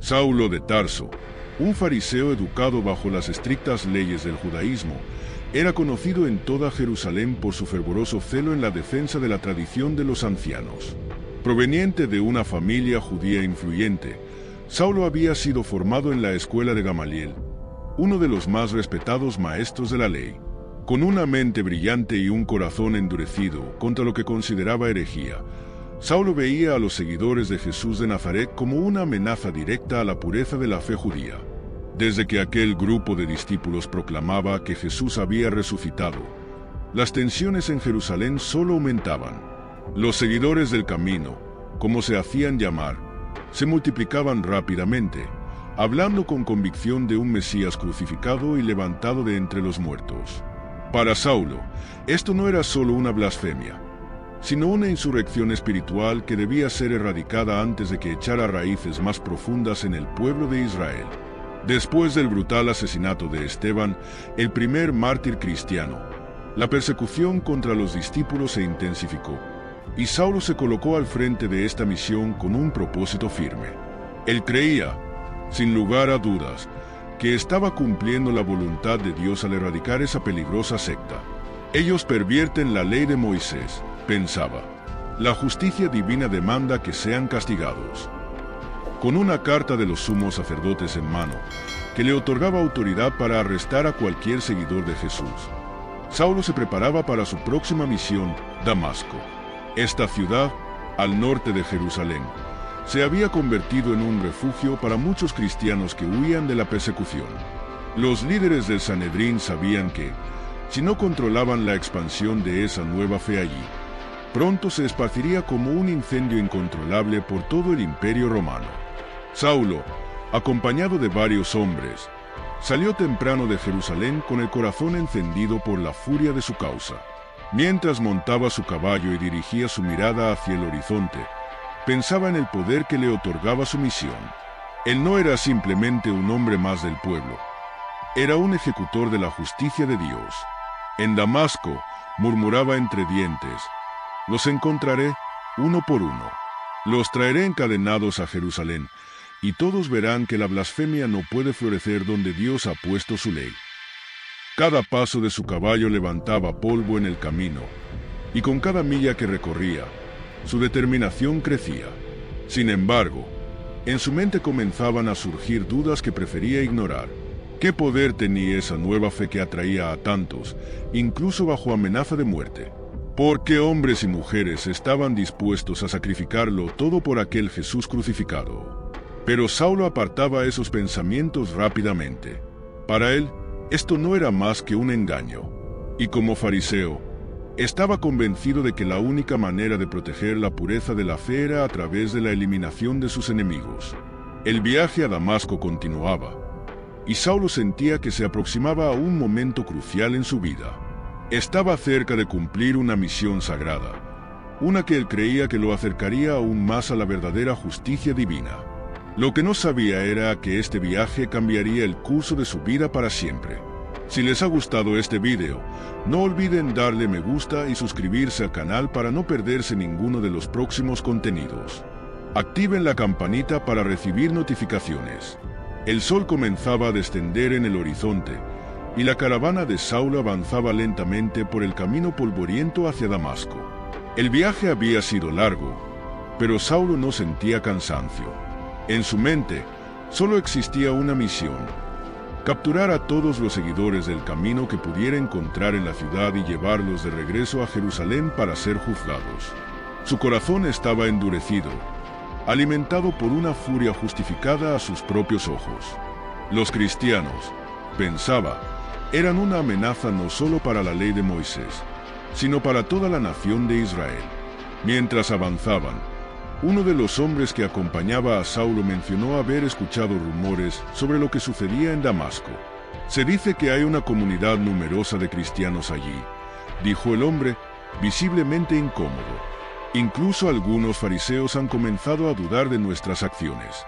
Saulo de Tarso, un fariseo educado bajo las estrictas leyes del judaísmo, era conocido en toda Jerusalén por su fervoroso celo en la defensa de la tradición de los ancianos. Proveniente de una familia judía influyente, Saulo había sido formado en la escuela de Gamaliel, uno de los más respetados maestros de la ley. Con una mente brillante y un corazón endurecido contra lo que consideraba herejía, Saulo veía a los seguidores de Jesús de Nazaret como una amenaza directa a la pureza de la fe judía. Desde que aquel grupo de discípulos proclamaba que Jesús había resucitado, las tensiones en Jerusalén solo aumentaban. Los seguidores del camino, como se hacían llamar, se multiplicaban rápidamente, hablando con convicción de un Mesías crucificado y levantado de entre los muertos. Para Saulo, esto no era solo una blasfemia, sino una insurrección espiritual que debía ser erradicada antes de que echara raíces más profundas en el pueblo de Israel. Después del brutal asesinato de Esteban, el primer mártir cristiano, la persecución contra los discípulos se intensificó, y Saulo se colocó al frente de esta misión con un propósito firme. Él creía, sin lugar a dudas, que estaba cumpliendo la voluntad de Dios al erradicar esa peligrosa secta. Ellos pervierten la ley de Moisés, pensaba. La justicia divina demanda que sean castigados. Con una carta de los sumos sacerdotes en mano, que le otorgaba autoridad para arrestar a cualquier seguidor de Jesús, Saulo se preparaba para su próxima misión, Damasco. Esta ciudad, al norte de Jerusalén, se había convertido en un refugio para muchos cristianos que huían de la persecución. Los líderes del Sanedrín sabían que, si no controlaban la expansión de esa nueva fe allí, pronto se esparciría como un incendio incontrolable por todo el imperio romano. Saulo, acompañado de varios hombres, salió temprano de Jerusalén con el corazón encendido por la furia de su causa. Mientras montaba su caballo y dirigía su mirada hacia el horizonte, pensaba en el poder que le otorgaba su misión. Él no era simplemente un hombre más del pueblo, era un ejecutor de la justicia de Dios. En Damasco, murmuraba entre dientes, los encontraré uno por uno. Los traeré encadenados a Jerusalén, y todos verán que la blasfemia no puede florecer donde Dios ha puesto su ley. Cada paso de su caballo levantaba polvo en el camino, y con cada milla que recorría, su determinación crecía. Sin embargo, en su mente comenzaban a surgir dudas que prefería ignorar. ¿Qué poder tenía esa nueva fe que atraía a tantos, incluso bajo amenaza de muerte? ¿Por qué hombres y mujeres estaban dispuestos a sacrificarlo todo por aquel Jesús crucificado? Pero Saulo apartaba esos pensamientos rápidamente. Para él, esto no era más que un engaño. Y como fariseo, estaba convencido de que la única manera de proteger la pureza de la fe era a través de la eliminación de sus enemigos. El viaje a Damasco continuaba, y Saulo sentía que se aproximaba a un momento crucial en su vida. Estaba cerca de cumplir una misión sagrada, una que él creía que lo acercaría aún más a la verdadera justicia divina. Lo que no sabía era que este viaje cambiaría el curso de su vida para siempre. Si les ha gustado este video, no olviden darle me gusta y suscribirse al canal para no perderse ninguno de los próximos contenidos. Activen la campanita para recibir notificaciones. El sol comenzaba a descender en el horizonte, y la caravana de Saulo avanzaba lentamente por el camino polvoriento hacia Damasco. El viaje había sido largo, pero Saulo no sentía cansancio. En su mente, solo existía una misión: capturar a todos los seguidores del camino que pudiera encontrar en la ciudad y llevarlos de regreso a Jerusalén para ser juzgados. Su corazón estaba endurecido, alimentado por una furia justificada a sus propios ojos. Los cristianos, pensaba, eran una amenaza no solo para la ley de Moisés, sino para toda la nación de Israel. Mientras avanzaban, uno de los hombres que acompañaba a Saulo mencionó haber escuchado rumores sobre lo que sucedía en Damasco. Se dice que hay una comunidad numerosa de cristianos allí, dijo el hombre, visiblemente incómodo. Incluso algunos fariseos han comenzado a dudar de nuestras acciones.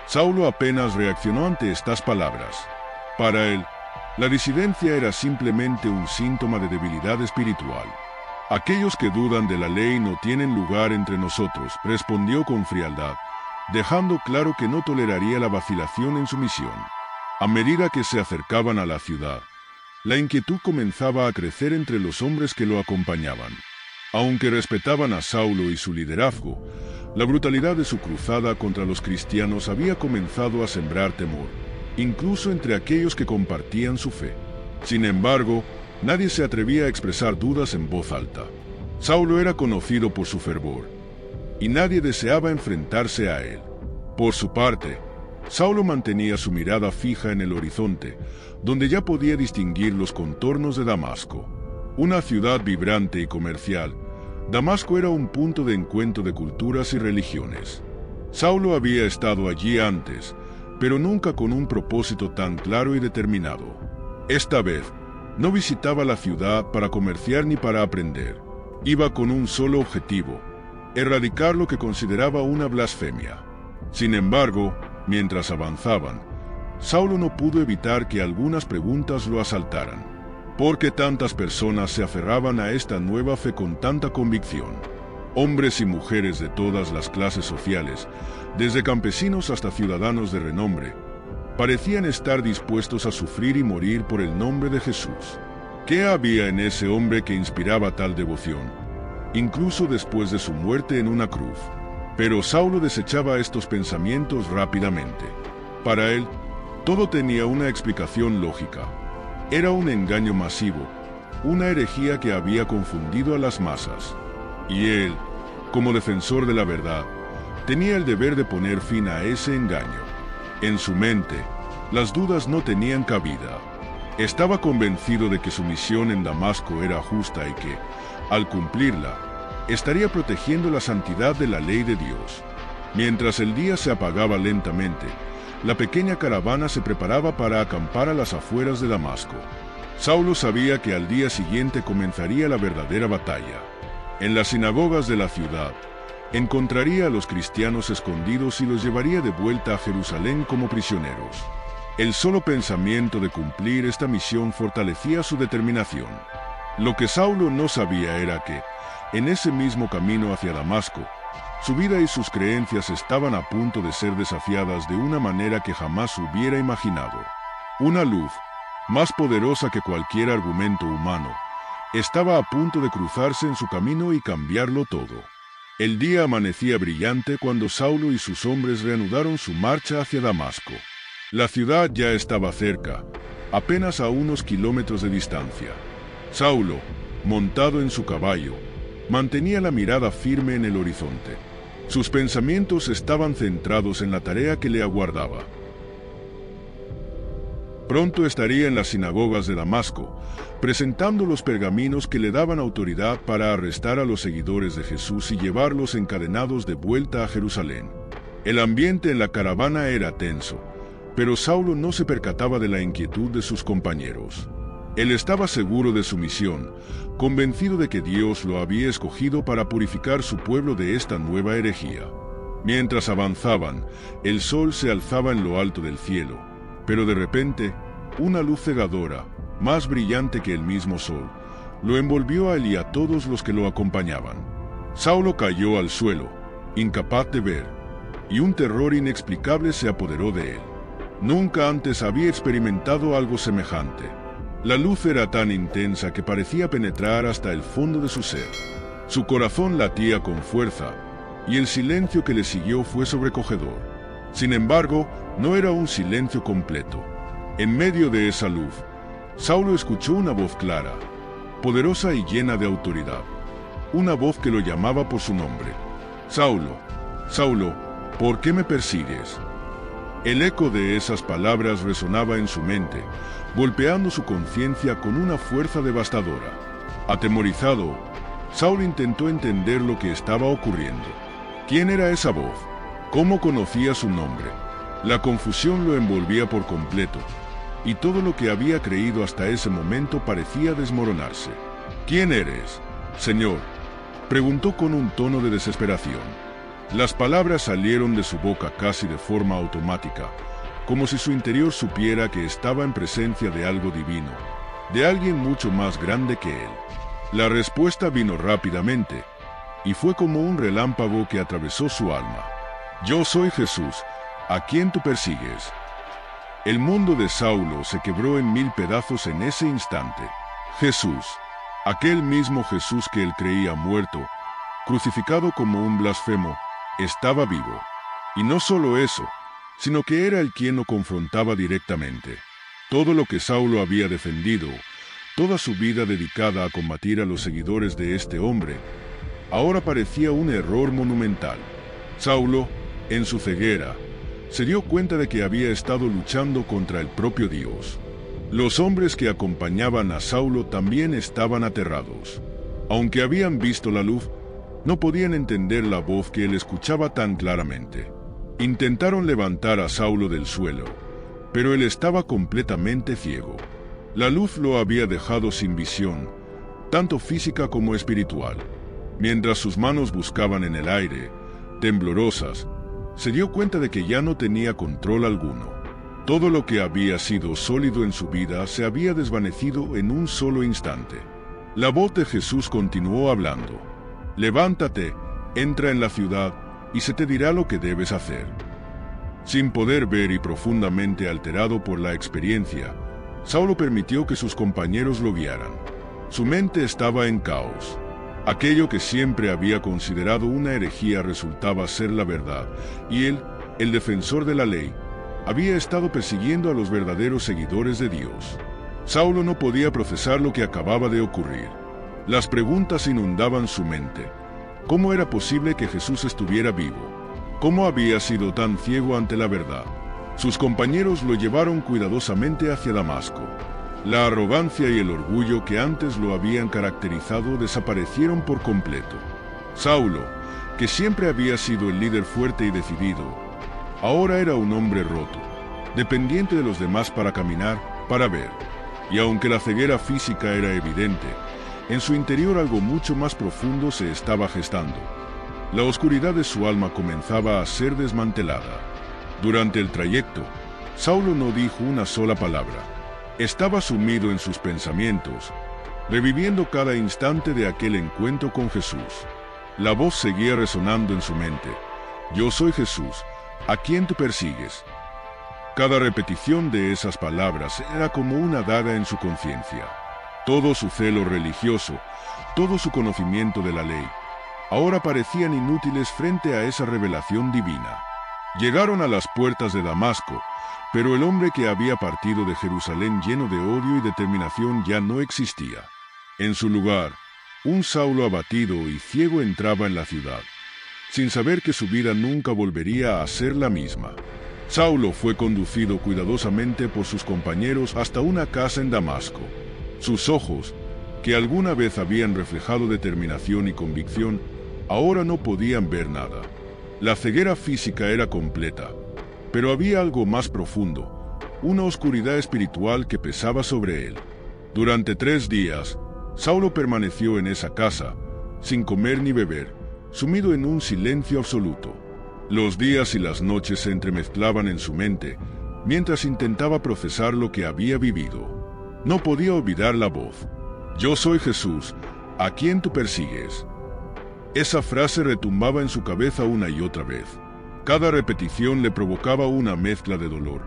Saulo apenas reaccionó ante estas palabras. Para él, la disidencia era simplemente un síntoma de debilidad espiritual. Aquellos que dudan de la ley no tienen lugar entre nosotros, respondió con frialdad, dejando claro que no toleraría la vacilación en su misión. A medida que se acercaban a la ciudad, la inquietud comenzaba a crecer entre los hombres que lo acompañaban. Aunque respetaban a Saulo y su liderazgo, la brutalidad de su cruzada contra los cristianos había comenzado a sembrar temor, incluso entre aquellos que compartían su fe. Sin embargo, nadie se atrevía a expresar dudas en voz alta. Saulo era conocido por su fervor, y nadie deseaba enfrentarse a él. Por su parte, Saulo mantenía su mirada fija en el horizonte, donde ya podía distinguir los contornos de Damasco. Una ciudad vibrante y comercial, Damasco era un punto de encuentro de culturas y religiones. Saulo había estado allí antes, pero nunca con un propósito tan claro y determinado. Esta vez, no visitaba la ciudad para comerciar ni para aprender. Iba con un solo objetivo: erradicar lo que consideraba una blasfemia. Sin embargo, mientras avanzaban, Saulo no pudo evitar que algunas preguntas lo asaltaran. ¿Por qué tantas personas se aferraban a esta nueva fe con tanta convicción? Hombres y mujeres de todas las clases sociales, desde campesinos hasta ciudadanos de renombre, parecían estar dispuestos a sufrir y morir por el nombre de Jesús. ¿Qué había en ese hombre que inspiraba tal devoción, incluso después de su muerte en una cruz? Pero Saulo desechaba estos pensamientos rápidamente. Para él, todo tenía una explicación lógica. Era un engaño masivo, una herejía que había confundido a las masas. Y él, como defensor de la verdad, tenía el deber de poner fin a ese engaño. En su mente, las dudas no tenían cabida. Estaba convencido de que su misión en Damasco era justa y que, al cumplirla, estaría protegiendo la santidad de la ley de Dios. Mientras el día se apagaba lentamente, la pequeña caravana se preparaba para acampar a las afueras de Damasco. Saulo sabía que al día siguiente comenzaría la verdadera batalla. En las sinagogas de la ciudad, encontraría a los cristianos escondidos y los llevaría de vuelta a Jerusalén como prisioneros. El solo pensamiento de cumplir esta misión fortalecía su determinación. Lo que Saulo no sabía era que, en ese mismo camino hacia Damasco, su vida y sus creencias estaban a punto de ser desafiadas de una manera que jamás hubiera imaginado. Una luz, más poderosa que cualquier argumento humano, estaba a punto de cruzarse en su camino y cambiarlo todo. El día amanecía brillante cuando Saulo y sus hombres reanudaron su marcha hacia Damasco. La ciudad ya estaba cerca, apenas a unos kilómetros de distancia. Saulo, montado en su caballo, mantenía la mirada firme en el horizonte. Sus pensamientos estaban centrados en la tarea que le aguardaba. Pronto estaría en las sinagogas de Damasco, presentando los pergaminos que le daban autoridad para arrestar a los seguidores de Jesús y llevarlos encadenados de vuelta a Jerusalén. El ambiente en la caravana era tenso, pero Saulo no se percataba de la inquietud de sus compañeros. Él estaba seguro de su misión, convencido de que Dios lo había escogido para purificar su pueblo de esta nueva herejía. Mientras avanzaban, el sol se alzaba en lo alto del cielo, pero de repente, una luz cegadora, más brillante que el mismo sol, lo envolvió a él y a todos los que lo acompañaban. Saulo cayó al suelo, incapaz de ver, y un terror inexplicable se apoderó de él. Nunca antes había experimentado algo semejante. La luz era tan intensa que parecía penetrar hasta el fondo de su ser. Su corazón latía con fuerza, y el silencio que le siguió fue sobrecogedor. Sin embargo, no era un silencio completo. En medio de esa luz, Saulo escuchó una voz clara, poderosa y llena de autoridad. Una voz que lo llamaba por su nombre. «Saulo, Saulo, ¿por qué me persigues?». El eco de esas palabras resonaba en su mente, golpeando su conciencia con una fuerza devastadora. Atemorizado, Saulo intentó entender lo que estaba ocurriendo. ¿Quién era esa voz? ¿Cómo conocía su nombre? La confusión lo envolvía por completo, y todo lo que había creído hasta ese momento parecía desmoronarse. «¿Quién eres, Señor?», preguntó con un tono de desesperación. Las palabras salieron de su boca casi de forma automática, como si su interior supiera que estaba en presencia de algo divino, de alguien mucho más grande que él. La respuesta vino rápidamente, y fue como un relámpago que atravesó su alma. Yo soy Jesús, a quien tú persigues. El mundo de Saulo se quebró en 1000 pedazos en ese instante. Jesús, aquel mismo Jesús que él creía muerto, crucificado como un blasfemo, estaba vivo. Y no solo eso, sino que era el quien lo confrontaba directamente. Todo lo que Saulo había defendido, toda su vida dedicada a combatir a los seguidores de este hombre, ahora parecía un error monumental. Saulo, en su ceguera, se dio cuenta de que había estado luchando contra el propio Dios. Los hombres que acompañaban a Saulo también estaban aterrados. Aunque habían visto la luz, no podían entender la voz que él escuchaba tan claramente. Intentaron levantar a Saulo del suelo, pero él estaba completamente ciego. La luz lo había dejado sin visión, tanto física como espiritual. Mientras sus manos buscaban en el aire, temblorosas, se dio cuenta de que ya no tenía control alguno. Todo lo que había sido sólido en su vida se había desvanecido en un solo instante. La voz de Jesús continuó hablando. Levántate, entra en la ciudad, y se te dirá lo que debes hacer. Sin poder ver y profundamente alterado por la experiencia, Saulo permitió que sus compañeros lo guiaran. Su mente estaba en caos. Aquello que siempre había considerado una herejía resultaba ser la verdad, y él, el defensor de la ley, había estado persiguiendo a los verdaderos seguidores de Dios. Saulo no podía procesar lo que acababa de ocurrir. Las preguntas inundaban su mente. ¿Cómo era posible que Jesús estuviera vivo? ¿Cómo había sido tan ciego ante la verdad? Sus compañeros lo llevaron cuidadosamente hacia Damasco. La arrogancia y el orgullo que antes lo habían caracterizado desaparecieron por completo. Saulo, que siempre había sido el líder fuerte y decidido, ahora era un hombre roto, dependiente de los demás para caminar, para ver. Y aunque la ceguera física era evidente, en su interior algo mucho más profundo se estaba gestando. La oscuridad de su alma comenzaba a ser desmantelada. Durante el trayecto, Saulo no dijo una sola palabra. Estaba sumido en sus pensamientos, reviviendo cada instante de aquel encuentro con Jesús. La voz seguía resonando en su mente. Yo soy Jesús, a quien tú persigues. Cada repetición de esas palabras era como una daga en su conciencia. Todo su celo religioso, todo su conocimiento de la ley, ahora parecían inútiles frente a esa revelación divina. Llegaron a las puertas de Damasco, pero el hombre que había partido de Jerusalén lleno de odio y determinación ya no existía. En su lugar, un Saulo abatido y ciego entraba en la ciudad, sin saber que su vida nunca volvería a ser la misma. Saulo fue conducido cuidadosamente por sus compañeros hasta una casa en Damasco. Sus ojos, que alguna vez habían reflejado determinación y convicción, ahora no podían ver nada. La ceguera física era completa, pero había algo más profundo, una oscuridad espiritual que pesaba sobre él. Durante 3 días, Saulo permaneció en esa casa, sin comer ni beber, sumido en un silencio absoluto. Los días y las noches se entremezclaban en su mente, mientras intentaba procesar lo que había vivido. No podía olvidar la voz. Yo soy Jesús, a quien tú persigues. Esa frase retumbaba en su cabeza una y otra vez. Cada repetición le provocaba una mezcla de dolor,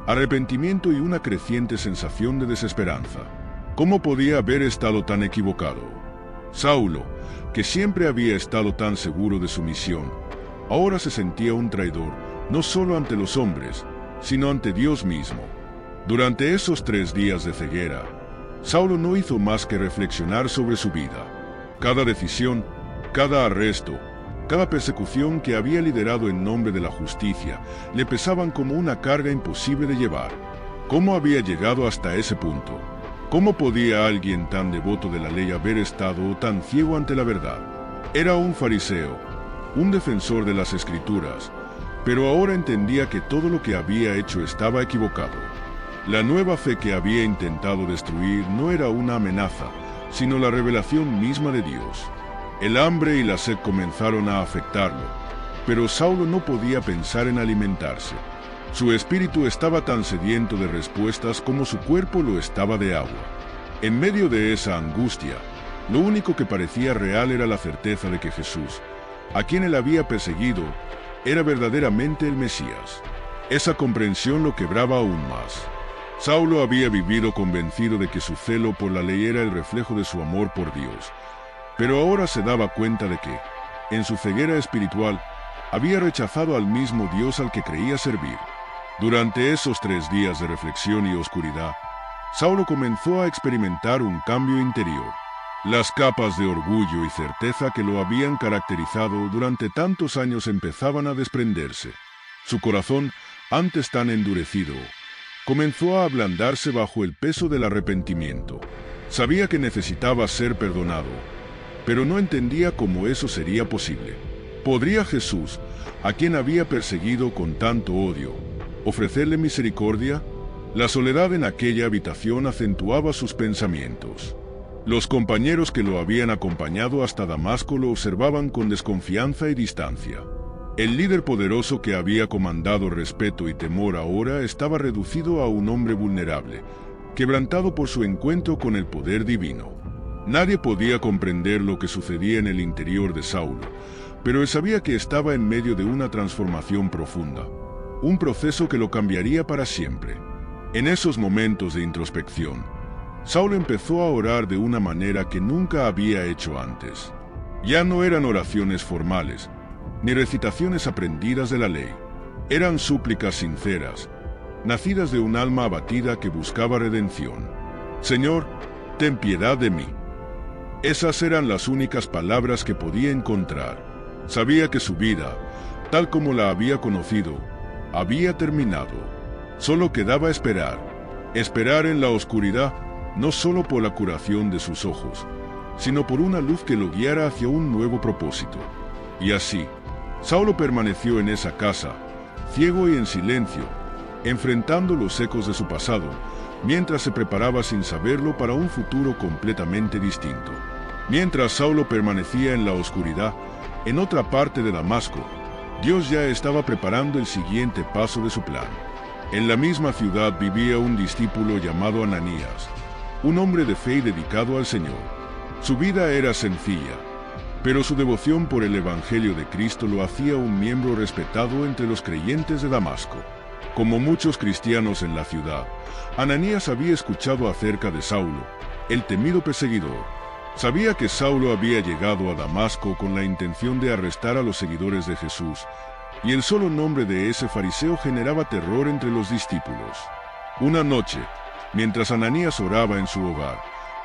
arrepentimiento y una creciente sensación de desesperanza. ¿Cómo podía haber estado tan equivocado? Saulo, que siempre había estado tan seguro de su misión, ahora se sentía un traidor, no solo ante los hombres, sino ante Dios mismo. Durante esos 3 días de ceguera, Saulo no hizo más que reflexionar sobre su vida. Cada decisión, cada arresto, cada persecución que había liderado en nombre de la justicia le pesaban como una carga imposible de llevar. ¿Cómo había llegado hasta ese punto? ¿Cómo podía alguien tan devoto de la ley haber estado tan ciego ante la verdad? Era un fariseo, un defensor de las Escrituras, pero ahora entendía que todo lo que había hecho estaba equivocado. La nueva fe que había intentado destruir no era una amenaza, sino la revelación misma de Dios. El hambre y la sed comenzaron a afectarlo, pero Saulo no podía pensar en alimentarse. Su espíritu estaba tan sediento de respuestas como su cuerpo lo estaba de agua. En medio de esa angustia, lo único que parecía real era la certeza de que Jesús, a quien él había perseguido, era verdaderamente el Mesías. Esa comprensión lo quebraba aún más. Saulo había vivido convencido de que su celo por la ley era el reflejo de su amor por Dios, pero ahora se daba cuenta de que, en su ceguera espiritual, había rechazado al mismo Dios al que creía servir. Durante esos 3 días de reflexión y oscuridad, Saulo comenzó a experimentar un cambio interior. Las capas de orgullo y certeza que lo habían caracterizado durante tantos años empezaban a desprenderse. Su corazón, antes tan endurecido, comenzó a ablandarse bajo el peso del arrepentimiento. Sabía que necesitaba ser perdonado, pero no entendía cómo eso sería posible. ¿Podría Jesús, a quien había perseguido con tanto odio, ofrecerle misericordia? La soledad en aquella habitación acentuaba sus pensamientos. Los compañeros que lo habían acompañado hasta Damasco lo observaban con desconfianza y distancia. El líder poderoso que había comandado respeto y temor ahora estaba reducido a un hombre vulnerable, quebrantado por su encuentro con el poder divino. Nadie podía comprender lo que sucedía en el interior de Saulo, pero él sabía que estaba en medio de una transformación profunda, un proceso que lo cambiaría para siempre. En esos momentos de introspección, Saulo empezó a orar de una manera que nunca había hecho antes. Ya no eran oraciones formales, ni recitaciones aprendidas de la ley. Eran súplicas sinceras, nacidas de un alma abatida que buscaba redención. Señor, ten piedad de mí. Esas eran las únicas palabras que podía encontrar. Sabía que su vida, tal como la había conocido, había terminado. Solo quedaba esperar. Esperar en la oscuridad, no solo por la curación de sus ojos, sino por una luz que lo guiara hacia un nuevo propósito. Y así, Saulo permaneció en esa casa, ciego y en silencio, enfrentando los ecos de su pasado, mientras se preparaba sin saberlo para un futuro completamente distinto. Mientras Saulo permanecía en la oscuridad, en otra parte de Damasco, Dios ya estaba preparando el siguiente paso de su plan. En la misma ciudad vivía un discípulo llamado Ananías, un hombre de fe y dedicado al Señor. Su vida era sencilla, pero su devoción por el Evangelio de Cristo lo hacía un miembro respetado entre los creyentes de Damasco. Como muchos cristianos en la ciudad, Ananías había escuchado acerca de Saulo, el temido perseguidor. Sabía que Saulo había llegado a Damasco con la intención de arrestar a los seguidores de Jesús, y el solo nombre de ese fariseo generaba terror entre los discípulos. Una noche, mientras Ananías oraba en su hogar,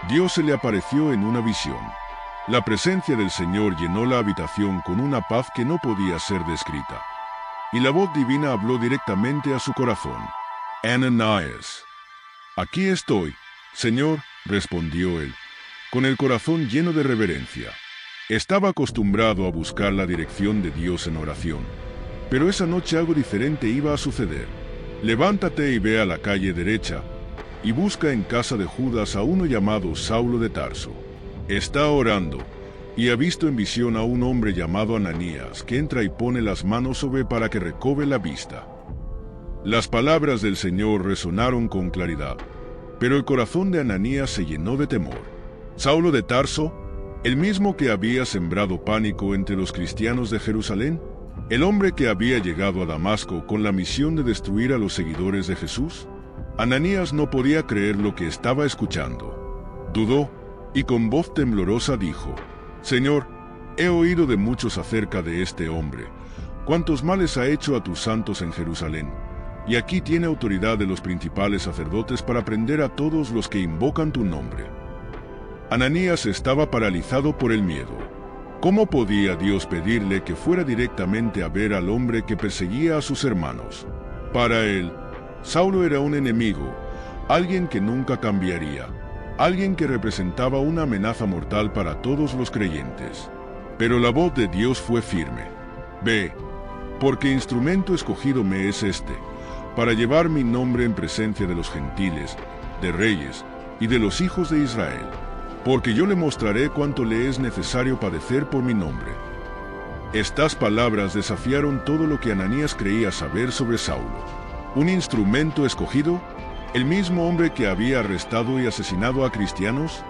Dios se le apareció en una visión. La presencia del Señor llenó la habitación con una paz que no podía ser descrita. Y la voz divina habló directamente a su corazón. «Ananías». «Aquí estoy, Señor», respondió él, con el corazón lleno de reverencia. Estaba acostumbrado a buscar la dirección de Dios en oración, pero esa noche algo diferente iba a suceder. «Levántate y ve a la calle derecha, y busca en casa de Judas a uno llamado Saulo de Tarso. Está orando, y ha visto en visión a un hombre llamado Ananías que entra y pone las manos sobre para que recobre la vista». Las palabras del Señor resonaron con claridad, pero el corazón de Ananías se llenó de temor. ¿Saulo de Tarso, el mismo que había sembrado pánico entre los cristianos de Jerusalén? ¿El hombre que había llegado a Damasco con la misión de destruir a los seguidores de Jesús? Ananías no podía creer lo que estaba escuchando. Dudó, y con voz temblorosa dijo: «Señor, he oído de muchos acerca de este hombre, cuántos males ha hecho a tus santos en Jerusalén, y aquí tiene autoridad de los principales sacerdotes para prender a todos los que invocan tu nombre». Ananías estaba paralizado por el miedo. ¿Cómo podía Dios pedirle que fuera directamente a ver al hombre que perseguía a sus hermanos? Para él, Saulo era un enemigo, alguien que nunca cambiaría, alguien que representaba una amenaza mortal para todos los creyentes. Pero la voz de Dios fue firme. «Ve, porque instrumento escogido me es este, para llevar mi nombre en presencia de los gentiles, de reyes y de los hijos de Israel, porque yo le mostraré cuánto le es necesario padecer por mi nombre». Estas palabras desafiaron todo lo que Ananías creía saber sobre Saulo. ¿Un instrumento escogido? ¿El mismo hombre que había arrestado y asesinado a cristianos?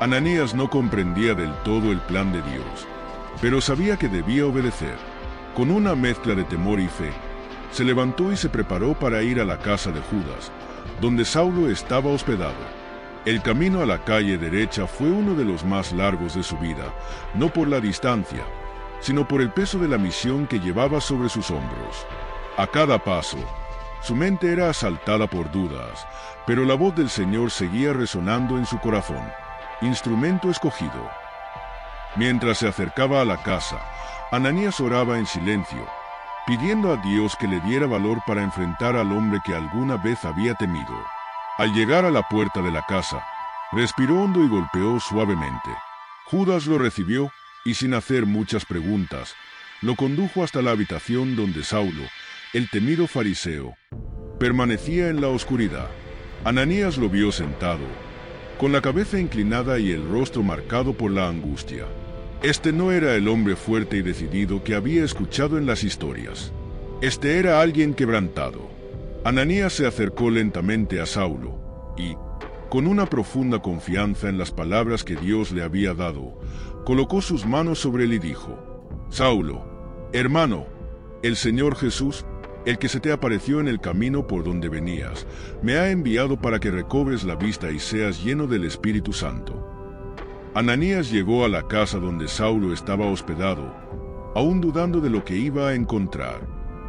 Ananías no comprendía del todo el plan de Dios, pero sabía que debía obedecer. Con una mezcla de temor y fe, se levantó y se preparó para ir a la casa de Judas, donde Saulo estaba hospedado. El camino a la calle derecha fue uno de los más largos de su vida, no por la distancia, sino por el peso de la misión que llevaba sobre sus hombros. A cada paso, su mente era asaltada por dudas, pero la voz del Señor seguía resonando en su corazón, instrumento escogido. Mientras se acercaba a la casa, Ananías oraba en silencio, pidiendo a Dios que le diera valor para enfrentar al hombre que alguna vez había temido. Al llegar a la puerta de la casa, respiró hondo y golpeó suavemente. Judas lo recibió y, sin hacer muchas preguntas, lo condujo hasta la habitación donde Saulo, el temido fariseo, permanecía en la oscuridad. Ananías lo vio sentado, con la cabeza inclinada y el rostro marcado por la angustia. Este no era el hombre fuerte y decidido que había escuchado en las historias. Este era alguien quebrantado. Ananías se acercó lentamente a Saulo y, con una profunda confianza en las palabras que Dios le había dado, colocó sus manos sobre él y dijo: Saulo, hermano, el Señor Jesús, el que se te apareció en el camino por donde venías, me ha enviado para que recobres la vista y seas lleno del Espíritu Santo. Ananías llegó a la casa donde Saulo estaba hospedado, aún dudando de lo que iba a encontrar.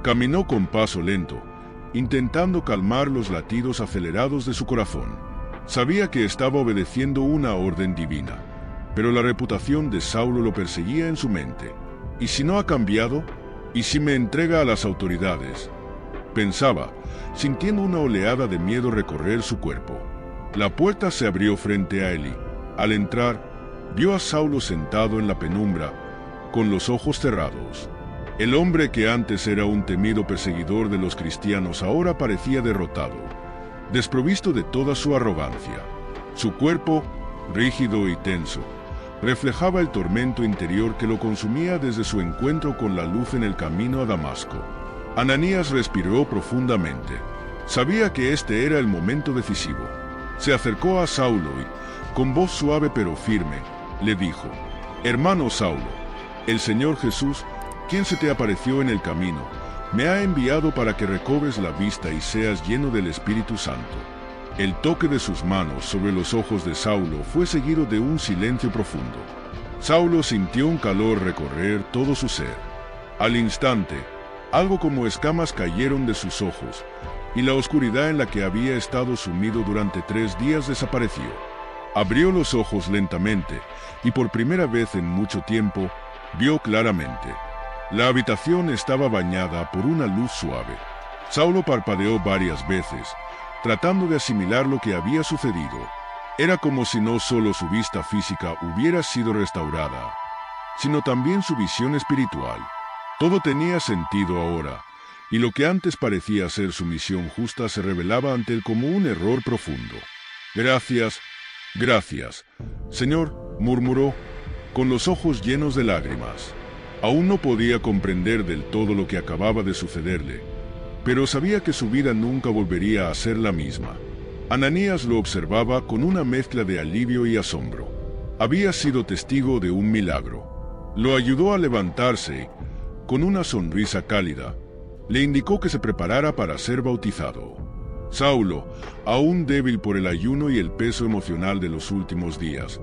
Caminó con paso lento, intentando calmar los latidos acelerados de su corazón. Sabía que estaba obedeciendo una orden divina, pero la reputación de Saulo lo perseguía en su mente. ¿Y si no ha cambiado? ¿Y si me entrega a las autoridades? Pensaba, sintiendo una oleada de miedo recorrer su cuerpo. La puerta se abrió frente a él y, al entrar, vio a Saulo sentado en la penumbra, con los ojos cerrados. El hombre que antes era un temido perseguidor de los cristianos ahora parecía derrotado, desprovisto de toda su arrogancia. Su cuerpo, rígido y tenso, reflejaba el tormento interior que lo consumía desde su encuentro con la luz en el camino a Damasco. Ananías respiró profundamente. Sabía que este era el momento decisivo. Se acercó a Saulo y, con voz suave pero firme, le dijo: Hermano Saulo, el Señor Jesús, quien se te apareció en el camino, me ha enviado para que recobres la vista y seas lleno del Espíritu Santo. El toque de sus manos sobre los ojos de Saulo fue seguido de un silencio profundo. Saulo sintió un calor recorrer todo su ser. Al instante, algo como escamas cayeron de sus ojos, y la oscuridad en la que había estado sumido durante 3 días desapareció. Abrió los ojos lentamente, y por primera vez en mucho tiempo, vio claramente. La habitación estaba bañada por una luz suave. Saulo parpadeó varias veces, tratando de asimilar lo que había sucedido. Era como si no solo su vista física hubiera sido restaurada, sino también su visión espiritual. Todo tenía sentido ahora, y lo que antes parecía ser su misión justa se revelaba ante él como un error profundo. Gracias, Señor, murmuró, con los ojos llenos de lágrimas. Aún no podía comprender del todo lo que acababa de sucederle, pero sabía que su vida nunca volvería a ser la misma. Ananías lo observaba con una mezcla de alivio y asombro. Había sido testigo de un milagro. Lo ayudó a levantarse. Con una sonrisa cálida, le indicó que se preparara para ser bautizado. Saulo, aún débil por el ayuno y el peso emocional de los últimos días,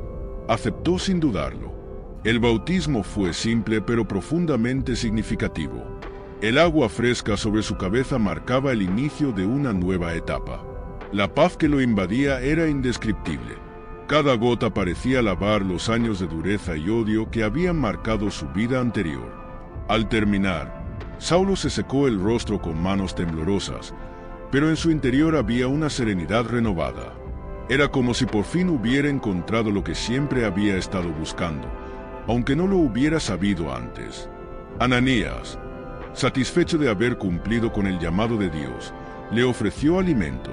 aceptó sin dudarlo. El bautismo fue simple pero profundamente significativo. El agua fresca sobre su cabeza marcaba el inicio de una nueva etapa. La paz que lo invadía era indescriptible. Cada gota parecía lavar los años de dureza y odio que habían marcado su vida anterior. Al terminar, Saulo se secó el rostro con manos temblorosas, pero en su interior había una serenidad renovada. Era como si por fin hubiera encontrado lo que siempre había estado buscando, aunque no lo hubiera sabido antes. Ananías, satisfecho de haber cumplido con el llamado de Dios, le ofreció alimento.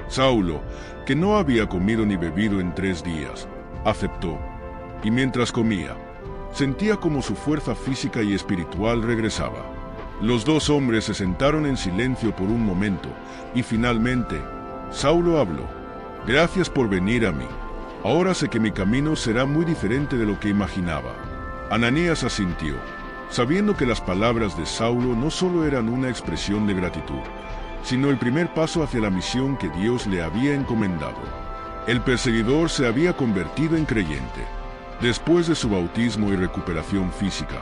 Saulo, que no había comido ni bebido en 3 días, aceptó, y mientras comía, sentía como su fuerza física y espiritual regresaba. Los 2 hombres se sentaron en silencio por un momento, y finalmente, Saulo habló: Gracias por venir a mí. Ahora sé que mi camino será muy diferente de lo que imaginaba. Ananías asintió, sabiendo que las palabras de Saulo no solo eran una expresión de gratitud, sino el primer paso hacia la misión que Dios le había encomendado. El perseguidor se había convertido en creyente. Después de su bautismo y recuperación física,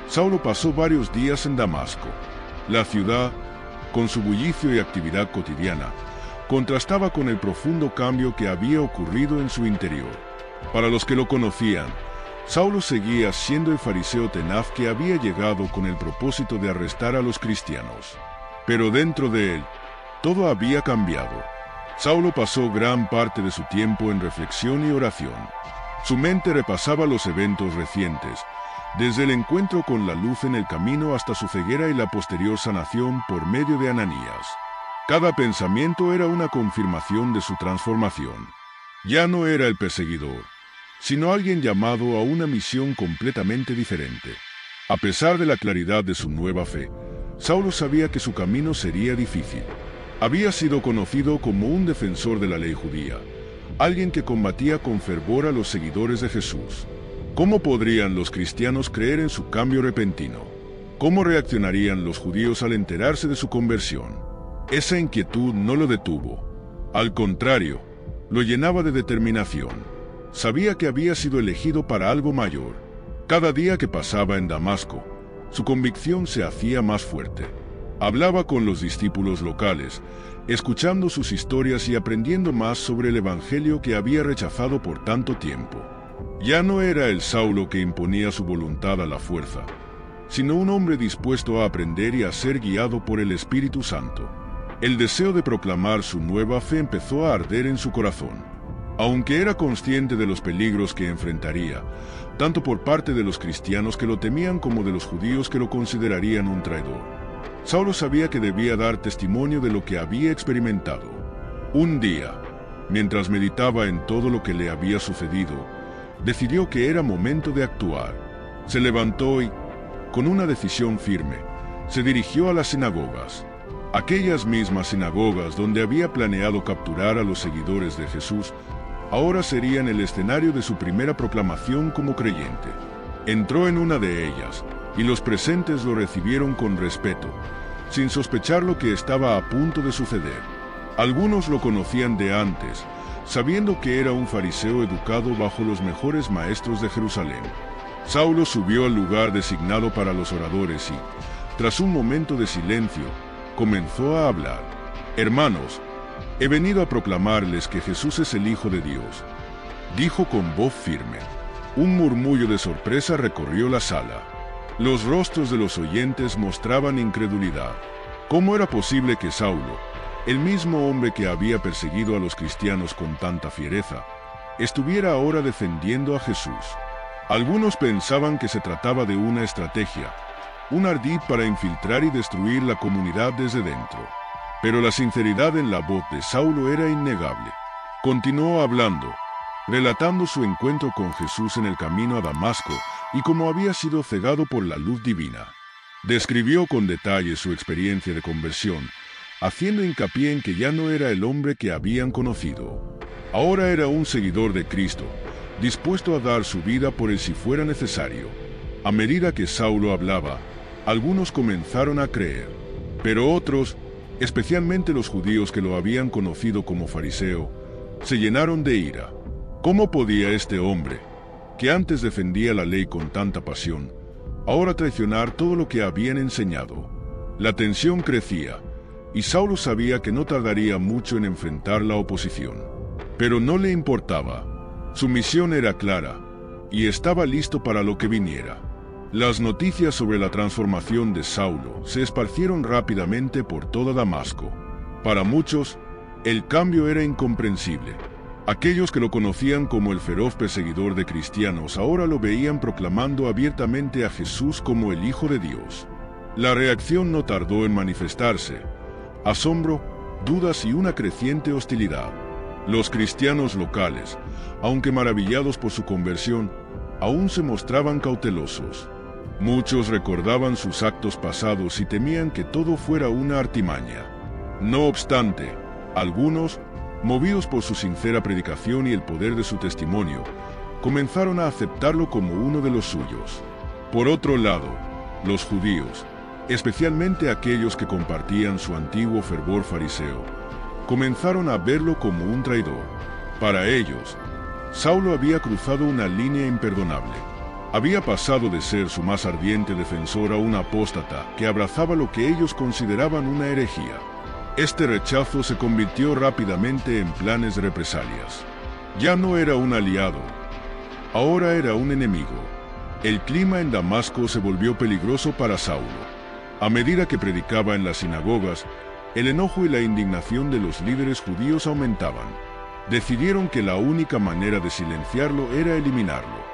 Saulo pasó varios días en Damasco. La ciudad, con su bullicio y actividad cotidiana, contrastaba con el profundo cambio que había ocurrido en su interior. Para los que lo conocían, Saulo seguía siendo el fariseo tenaz que había llegado con el propósito de arrestar a los cristianos. Pero dentro de él, todo había cambiado. Saulo pasó gran parte de su tiempo en reflexión y oración. Su mente repasaba los eventos recientes, desde el encuentro con la luz en el camino hasta su ceguera y la posterior sanación por medio de Ananías. Cada pensamiento era una confirmación de su transformación. Ya no era el perseguidor, sino alguien llamado a una misión completamente diferente. A pesar de la claridad de su nueva fe, Saulo sabía que su camino sería difícil. Había sido conocido como un defensor de la ley judía, alguien que combatía con fervor a los seguidores de Jesús. ¿Cómo podrían los cristianos creer en su cambio repentino? ¿Cómo reaccionarían los judíos al enterarse de su conversión? Esa inquietud no lo detuvo. Al contrario, lo llenaba de determinación. Sabía que había sido elegido para algo mayor. Cada día que pasaba en Damasco, su convicción se hacía más fuerte. Hablaba con los discípulos locales, escuchando sus historias y aprendiendo más sobre el evangelio que había rechazado por tanto tiempo. Ya no era el Saulo que imponía su voluntad a la fuerza, sino un hombre dispuesto a aprender y a ser guiado por el Espíritu Santo. El deseo de proclamar su nueva fe empezó a arder en su corazón. Aunque era consciente de los peligros que enfrentaría, tanto por parte de los cristianos que lo temían como de los judíos que lo considerarían un traidor, Saulo sabía que debía dar testimonio de lo que había experimentado. Un día, mientras meditaba en todo lo que le había sucedido, decidió que era momento de actuar. Se levantó y, con una decisión firme, se dirigió a las sinagogas. Aquellas mismas sinagogas donde había planeado capturar a los seguidores de Jesús, ahora serían el escenario de su primera proclamación como creyente. Entró en una de ellas, y los presentes lo recibieron con respeto, sin sospechar lo que estaba a punto de suceder. Algunos lo conocían de antes, sabiendo que era un fariseo educado bajo los mejores maestros de Jerusalén. Saulo subió al lugar designado para los oradores y, tras un momento de silencio, comenzó a hablar. «Hermanos, he venido a proclamarles que Jesús es el Hijo de Dios», dijo con voz firme. Un murmullo de sorpresa recorrió la sala. Los rostros de los oyentes mostraban incredulidad. ¿Cómo era posible que Saulo, el mismo hombre que había perseguido a los cristianos con tanta fiereza, estuviera ahora defendiendo a Jesús? Algunos pensaban que se trataba de una estrategia, un ardid para infiltrar y destruir la comunidad desde dentro. Pero la sinceridad en la voz de Saulo era innegable. Continuó hablando, relatando su encuentro con Jesús en el camino a Damasco y cómo había sido cegado por la luz divina. Describió con detalle su experiencia de conversión, haciendo hincapié en que ya no era el hombre que habían conocido. Ahora era un seguidor de Cristo, dispuesto a dar su vida por él si fuera necesario. A medida que Saulo hablaba, algunos comenzaron a creer, pero otros, especialmente los judíos que lo habían conocido como fariseo, se llenaron de ira. ¿Cómo podía este hombre, que antes defendía la ley con tanta pasión, ahora traicionar todo lo que habían enseñado? La tensión crecía, y Saulo sabía que no tardaría mucho en enfrentar la oposición. Pero no le importaba. Su misión era clara, y estaba listo para lo que viniera. Las noticias sobre la transformación de Saulo se esparcieron rápidamente por toda Damasco. Para muchos, el cambio era incomprensible. Aquellos que lo conocían como el feroz perseguidor de cristianos ahora lo veían proclamando abiertamente a Jesús como el Hijo de Dios. La reacción no tardó en manifestarse: asombro, dudas y una creciente hostilidad. Los cristianos locales, aunque maravillados por su conversión, aún se mostraban cautelosos. Muchos recordaban sus actos pasados y temían que todo fuera una artimaña. No obstante, algunos, movidos por su sincera predicación y el poder de su testimonio, comenzaron a aceptarlo como uno de los suyos. Por otro lado, Los judíos, especialmente aquellos que compartían su antiguo fervor fariseo, comenzaron a verlo como un traidor. Para ellos, Saulo había cruzado una línea imperdonable. Había pasado de ser su más ardiente defensor a un apóstata que abrazaba lo que ellos consideraban una herejía. Este rechazo se convirtió rápidamente en planes de represalias. Ya no era un aliado, ahora era un enemigo. El clima en Damasco se volvió peligroso para Saulo. A medida que predicaba en las sinagogas, el enojo y la indignación de los líderes judíos aumentaban. Decidieron que la única manera de silenciarlo era eliminarlo.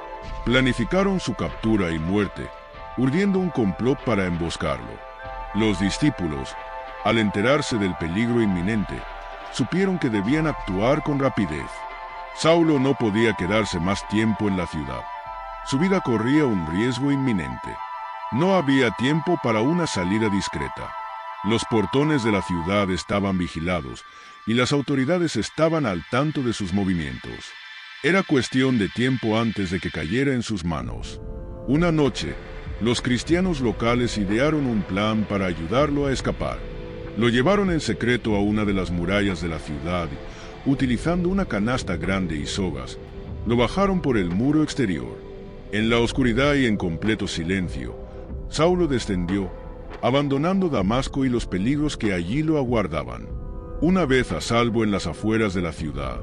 Planificaron su captura y muerte, urdiendo un complot para emboscarlo. Los discípulos, al enterarse del peligro inminente, supieron que debían actuar con rapidez. Saulo no podía quedarse más tiempo en la ciudad. Su vida corría un riesgo inminente. No había tiempo para una salida discreta. Los portones de la ciudad estaban vigilados y las autoridades estaban al tanto de sus movimientos. Era cuestión de tiempo antes de que cayera en sus manos. Una noche, los cristianos locales idearon un plan para ayudarlo a escapar. Lo llevaron en secreto a una de las murallas de la ciudad y, utilizando una canasta grande y sogas, lo bajaron por el muro exterior. En la oscuridad y en completo silencio, Saulo descendió, abandonando Damasco y los peligros que allí lo aguardaban. Una vez a salvo en las afueras de la ciudad,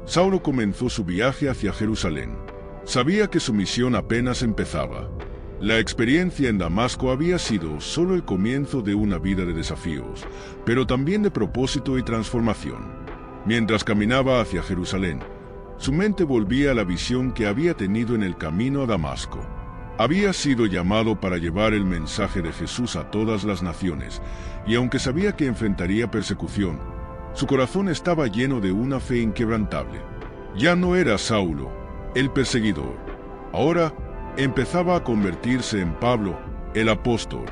Saulo comenzó su viaje hacia Jerusalén. Sabía que su misión apenas empezaba. La experiencia en Damasco había sido solo el comienzo de una vida de desafíos, pero también de propósito y transformación. Mientras caminaba hacia Jerusalén, su mente volvía a la visión que había tenido en el camino a Damasco. Había sido llamado para llevar el mensaje de Jesús a todas las naciones, y aunque sabía que enfrentaría persecución, su corazón estaba lleno de una fe inquebrantable. Ya no era Saulo, el perseguidor. Ahora empezaba a convertirse en Pablo, el apóstol,